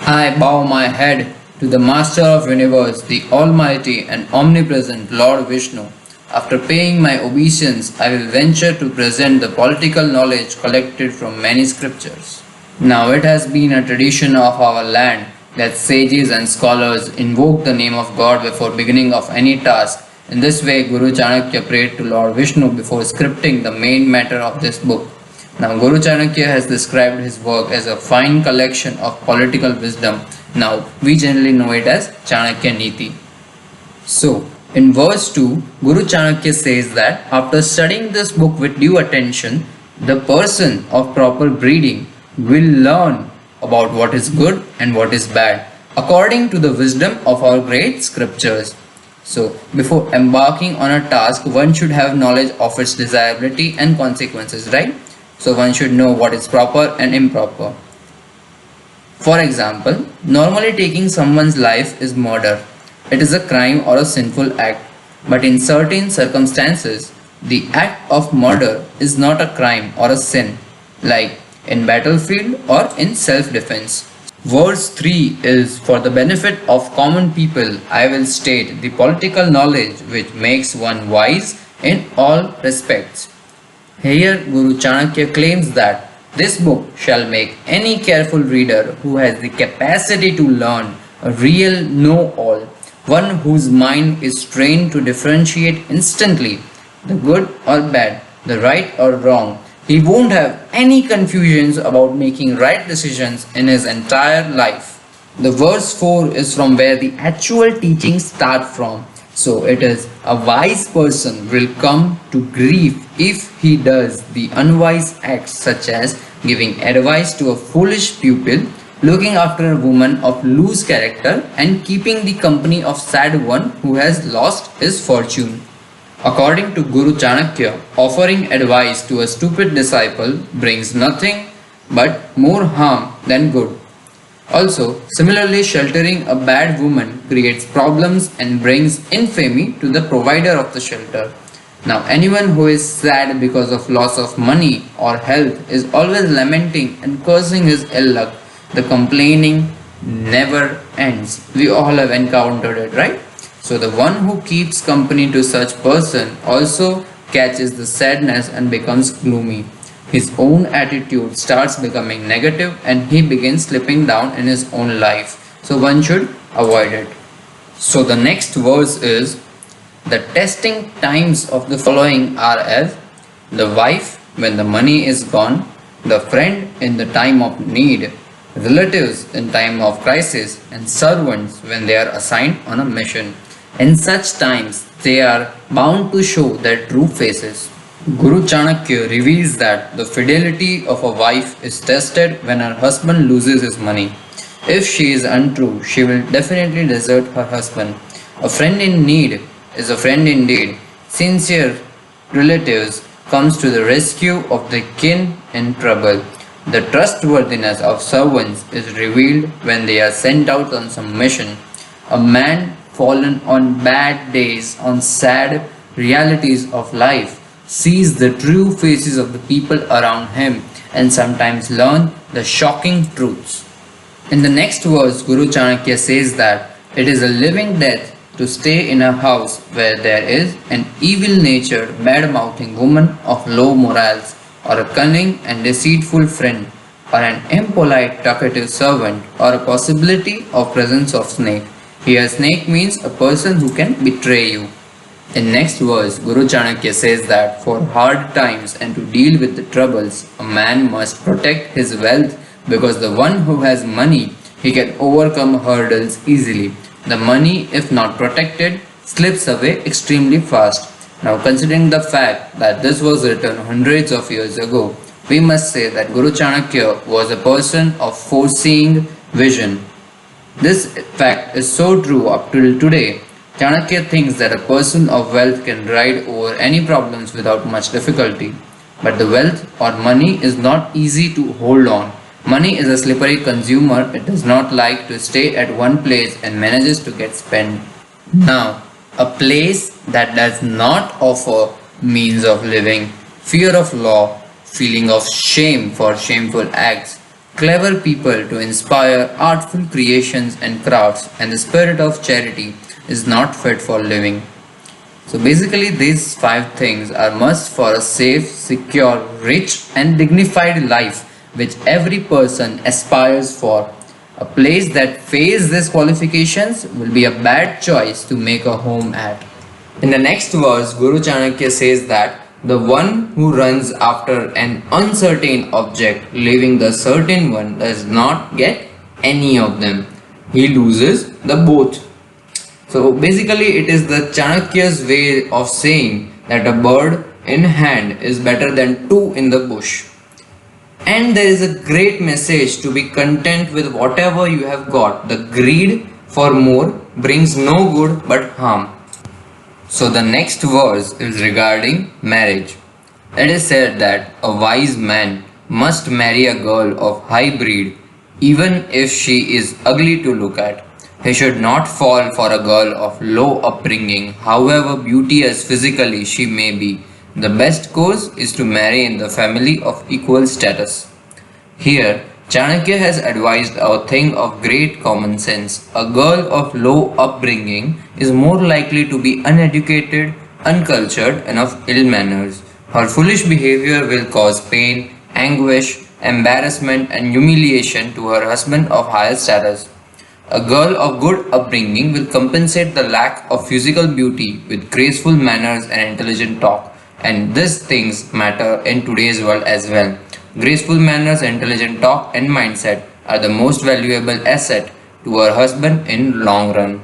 I bow my head to the Master of Universe, the Almighty and Omnipresent Lord Vishnu. After paying my obeisance, I will venture to present the political knowledge collected from many scriptures. Now it has been a tradition of our land that sages and scholars invoke the name of God before beginning of any task. In this way, Guru Chanakya prayed to Lord Vishnu before scripting the main matter of this book. Now, Guru Chanakya has described his work as a fine collection of political wisdom. Now, we generally know it as Chanakya Neeti. So, in verse 2, Guru Chanakya says that after studying this book with due attention, the person of proper breeding will learn about what is good and what is bad, according to the wisdom of our great scriptures. So, before embarking on a task, one should have knowledge of its desirability and consequences, right? So one should know what is proper and improper. For example, normally taking someone's life is murder. It is a crime or a sinful act. But in certain circumstances, the act of murder is not a crime or a sin, like in battlefield or in self-defense. Verse 3 is, for the benefit of common people, I will state the political knowledge which makes one wise in all respects. Here Guru Chanakya claims that this book shall make any careful reader who has the capacity to learn a real know-all, one whose mind is trained to differentiate instantly the good or bad, the right or wrong. He won't have any confusions about making right decisions in his entire life. The verse 4 is from where the actual teachings start from. So it is, a wise person will come to grief if he does the unwise acts such as giving advice to a foolish pupil, looking after a woman of loose character, and keeping the company of sad one who has lost his fortune. According to Guru Chanakya, offering advice to a stupid disciple brings nothing but more harm than good. Also, similarly, sheltering a bad woman creates problems and brings infamy to the provider of the shelter. Now, anyone who is sad because of loss of money or health is always lamenting and cursing his ill luck. The complaining never ends. We all have encountered it, right? So, the one who keeps company to such person also catches the sadness and becomes gloomy. His own attitude starts becoming negative and he begins slipping down in his own life. So one should avoid it. So the next verse is, the testing times of the following are as the wife when the money is gone, the friend in the time of need, relatives in time of crisis, and servants when they are assigned on a mission. In such times, they are bound to show their true faces. Guru Chanakya reveals that the fidelity of a wife is tested when her husband loses his money. If she is untrue, she will definitely desert her husband. A friend in need is a friend indeed. Sincere relatives comes to the rescue of the kin in trouble. The trustworthiness of servants is revealed when they are sent out on some mission. A man fallen on bad days, on sad realities of life, sees the true faces of the people around him and sometimes learn the shocking truths. In the next verse, Guru Chanakya says that it is a living death to stay in a house where there is an evil-natured, bad-mouthing woman of low morals, or a cunning and deceitful friend, or an impolite, talkative servant, or a possibility of presence of snake. Here, snake means a person who can betray you. In next verse, Guru Chanakya says that for hard times and to deal with the troubles, a man must protect his wealth, because the one who has money, he can overcome hurdles easily. The money, if not protected, slips away extremely fast. Now, considering the fact that this was written hundreds of years ago, we must say that Guru Chanakya was a person of foreseeing vision. This fact is so true up till today. Chanakya thinks that a person of wealth can ride over any problems without much difficulty. But the wealth or money is not easy to hold on. Money is a slippery consumer. It does not like to stay at one place and manages to get spent. Now, a place that does not offer means of living, fear of law, feeling of shame for shameful acts, clever people to inspire artful creations and crafts, and the spirit of charity is not fit for living. So basically, these five things are must for a safe, secure, rich, and dignified life which every person aspires for. A place that fails these qualifications will be a bad choice to make a home at. In the next verse, Guru Chanakya says that the one who runs after an uncertain object, leaving the certain one, does not get any of them. He loses the both. So basically, it is the Chanakya's way of saying that a bird in hand is better than two in the bush. And there is a great message to be content with whatever you have got. The greed for more brings no good but harm. So the next verse is regarding marriage. It is said that a wise man must marry a girl of high breed even if she is ugly to look at. He should not fall for a girl of low upbringing, however beauteous physically she may be. The best course is to marry in the family of equal status. Here, Chanakya has advised a thing of great common sense. A girl of low upbringing is more likely to be uneducated, uncultured, and of ill manners. Her foolish behavior will cause pain, anguish, embarrassment, and humiliation to her husband of higher status. A girl of good upbringing will compensate the lack of physical beauty with graceful manners and intelligent talk. And these things matter in today's world as well. Graceful manners, intelligent talk, and mindset are the most valuable asset to her husband in long run.